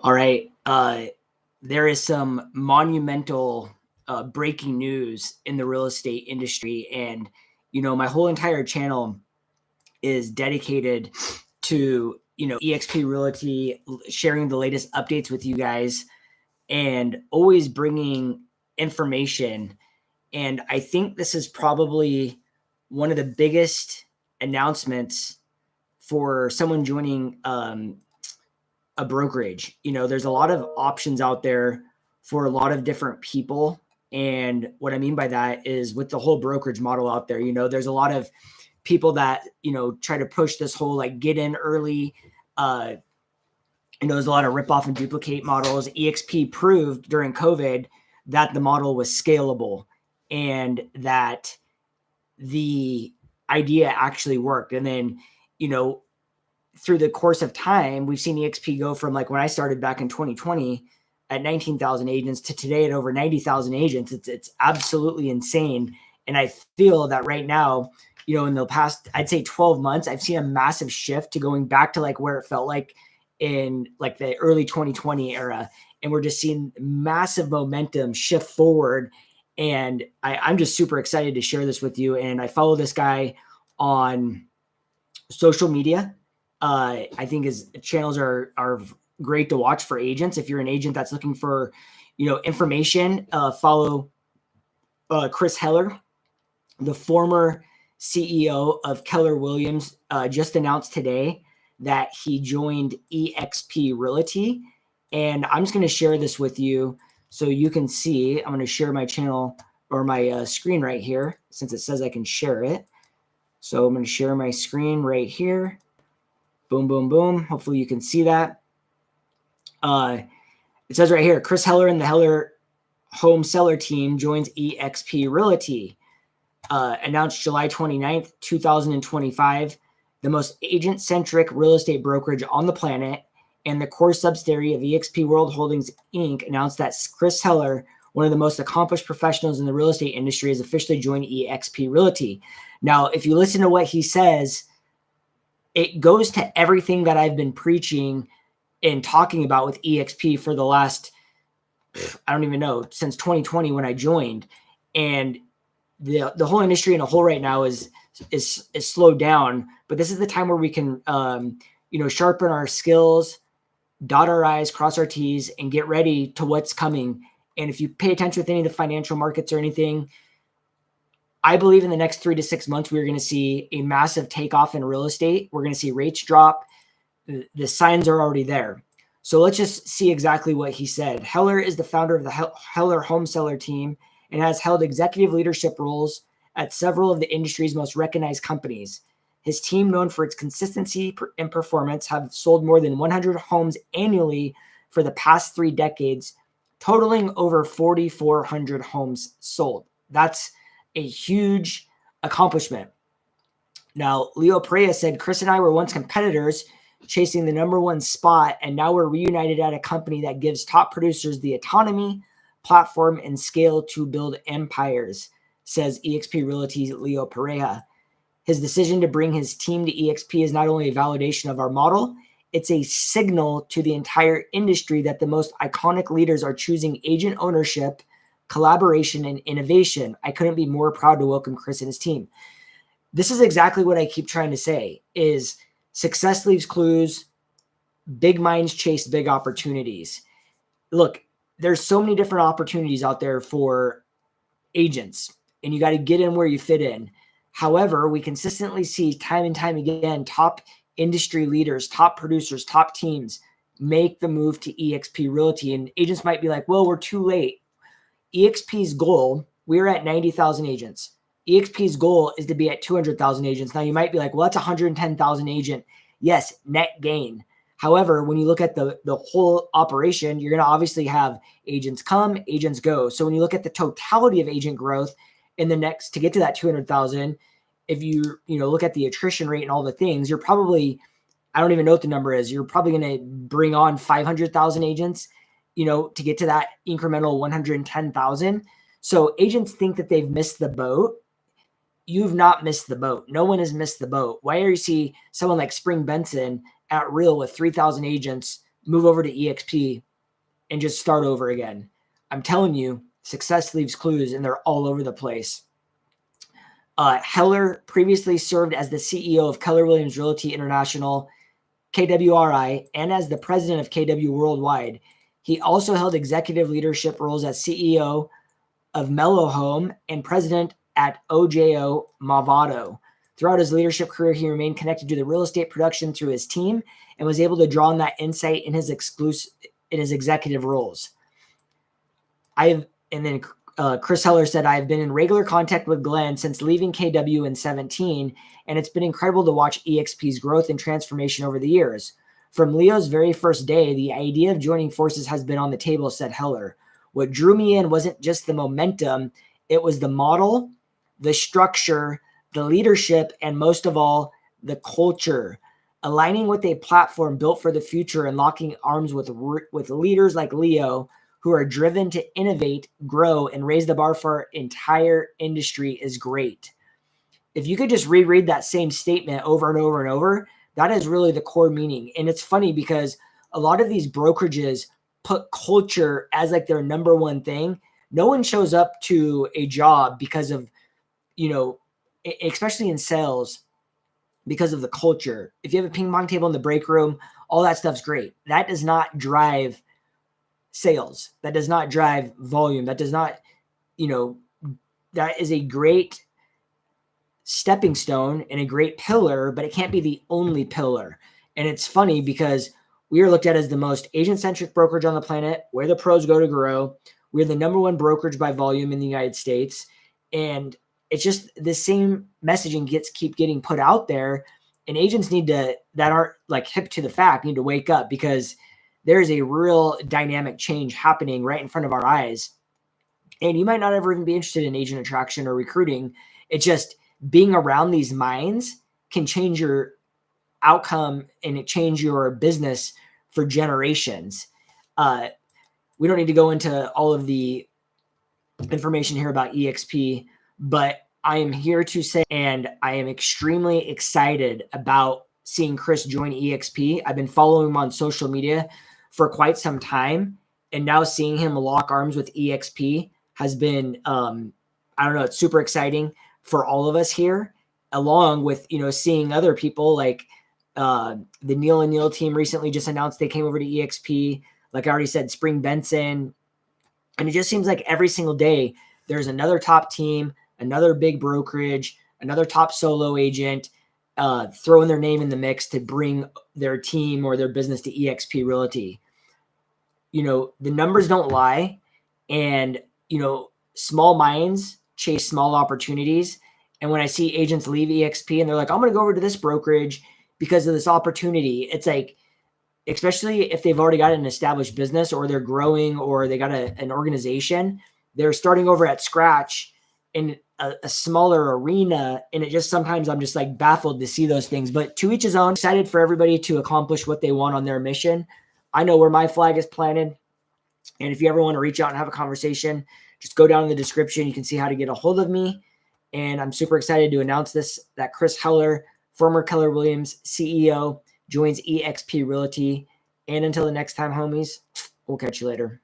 All right. There is some monumental breaking news in the real estate industry. And, my whole entire channel is dedicated to, eXp Realty, sharing the latest updates with you guys and always bringing information. And I think this is probably one of the biggest announcements for someone joining a brokerage. There's a lot of options out there for a lot of different people. And what I mean by that is with the whole brokerage model out there, there's a lot of people that, try to push this whole like get in early. There's a lot of rip off and duplicate models. eXp proved during COVID that the model was scalable and that the idea actually worked. And then, through the course of time, we've seen eXp go from like when I started back in 2020 at 19,000 agents to today at over 90,000 agents. It's absolutely insane. And I feel that right now, in the past, I'd say 12 months, I've seen a massive shift to going back to like where it felt like in like the early 2020 era. And we're just seeing massive momentum shift forward. And I'm just super excited to share this with you. And I follow this guy on social media. I think his channels are great to watch for agents. If you're an agent that's looking for, information, follow Chris Heller, the former CEO of Keller Williams, just announced today that he joined eXp Realty. And I'm just going to share this with you so you can see. I'm going to share my channel or my screen right here since it says I can share it. So I'm going to share my screen right here. Boom, boom, boom. Hopefully you can see that. It says right here, Chris Heller and the Heller home seller team joins eXp Realty. Announced July 29th, 2025, the most agent-centric real estate brokerage on the planet, and the core subsidiary of eXp World Holdings, Inc. announced that Chris Heller, one of the most accomplished professionals in the real estate industry, has officially joined eXp Realty. Now, if you listen to what he says, it goes to everything that I've been preaching and talking about with eXp for the last, I don't even know, since 2020 when I joined. And the whole industry in a whole right now is slowed down. But this is the time where we can, sharpen our skills, dot our I's, cross our T's, and get ready to what's coming. And if you pay attention with any of the financial markets or anything, I believe in the next 3 to 6 months, we're going to see a massive takeoff in real estate. We're going to see rates drop. The signs are already there. So let's just see exactly what he said. Heller is the founder of the Heller home seller team and has held executive leadership roles at several of the industry's most recognized companies. His team, known for its consistency and performance, have sold more than 100 homes annually for the past 3 decades, totaling over 4,400 homes sold. That's a huge accomplishment. Now, Leo Perea said, Chris and I were once competitors chasing the #1 spot, and now we're reunited at a company that gives top producers the autonomy, platform, and scale to build empires, says eXp Realty's Leo Perea. His decision to bring his team to eXp is not only a validation of our model, it's a signal to the entire industry that the most iconic leaders are choosing agent ownership, collaboration, and innovation. I couldn't be more proud to welcome Chris and his team. This is exactly what I keep trying to say is success leaves clues. Big minds chase big opportunities. Look, there's so many different opportunities out there for agents, and you got to get in where you fit in. However, we consistently see time and time again, top industry leaders, top producers, top teams make the move to eXp Realty. And agents might be like, well, we're too late. eXp's goal, we're at 90,000 agents. eXp's goal is to be at 200,000 agents. Now you might be like, well, that's 110,000 agent. Yes, net gain. However, when you look at the whole operation, you're going to obviously have agents come, agents go. So when you look at the totality of agent growth in the next, to get to that 200,000, if you look at the attrition rate and all the things, you're probably, I don't even know what the number is. You're probably going to bring on 500,000 agents, to get to that incremental 110,000. So agents think that they've missed the boat. You've not missed the boat. No one has missed the boat. Why do you see someone like Spring Benson at Real with 3,000 agents move over to eXp and just start over again. I'm telling you, success leaves clues, and they're all over the place. Heller previously served as the CEO of Keller Williams Realty International, KWRI, and as the president of KW Worldwide. He also held executive leadership roles as CEO of mellohome and president at OJO Movoto. Throughout his leadership career, he remained connected to the real estate production through his team and was able to draw on that insight in his executive roles. Chris Heller said, I have been in regular contact with Glenn since leaving KW in 17, and it's been incredible to watch eXp's growth and transformation over the years. From Leo's very first day, the idea of joining forces has been on the table, said Heller. What drew me in wasn't just the momentum, it was the model, the structure, the leadership, and most of all, the culture. Aligning with a platform built for the future and locking arms with leaders like Leo, who are driven to innovate, grow, and raise the bar for our entire industry is great. If you could just reread that same statement over and over and over, that is really the core meaning. And it's funny because a lot of these brokerages put culture as like their number one thing. No one shows up to a job because of, especially in sales, because of the culture. If you have a ping pong table in the break room, all that stuff's great. That does not drive sales. That does not drive volume. That does not, that is a great stepping stone and a great pillar, but it can't be the only pillar. And it's funny because we are looked at as the most agent-centric brokerage on the planet, where the pros go to grow. We're the number one brokerage by volume in the United States. And it's just the same messaging keep getting put out there. And agents that aren't like hip to the fact need to wake up, because there's a real dynamic change happening right in front of our eyes. And you might not ever even be interested in agent attraction or recruiting. It's just being around these minds can change your outcome and it change your business for generations. We don't need to go into all of the information here about eXp, but I am here to say, and I am extremely excited about seeing Chris join eXp. I've been following him on social media for quite some time, and now seeing him lock arms with eXp has been, it's super exciting for all of us here, along with, seeing other people like the Neil and Neil team recently just announced they came over to eXp. Like I already said, Spring Benson. And it just seems like every single day there's another top team, another big brokerage, another top solo agent throwing their name in the mix to bring their team or their business to eXp Realty. The numbers don't lie, and, small minds chase small opportunities. And when I see agents leave eXp and they're like, I'm going to go over to this brokerage because of this opportunity, it's like, especially if they've already got an established business or they're growing or they got an organization, they're starting over at scratch in a smaller arena. And it just, sometimes I'm just like baffled to see those things, but to each his own. Excited for everybody to accomplish what they want on their mission. I know where my flag is planted. And if you ever want to reach out and have a conversation, just go down in the description. You can see how to get a hold of me. And I'm super excited to announce that Chris Heller, former Keller Williams CEO, joins eXp Realty. And until the next time, homies, we'll catch you later.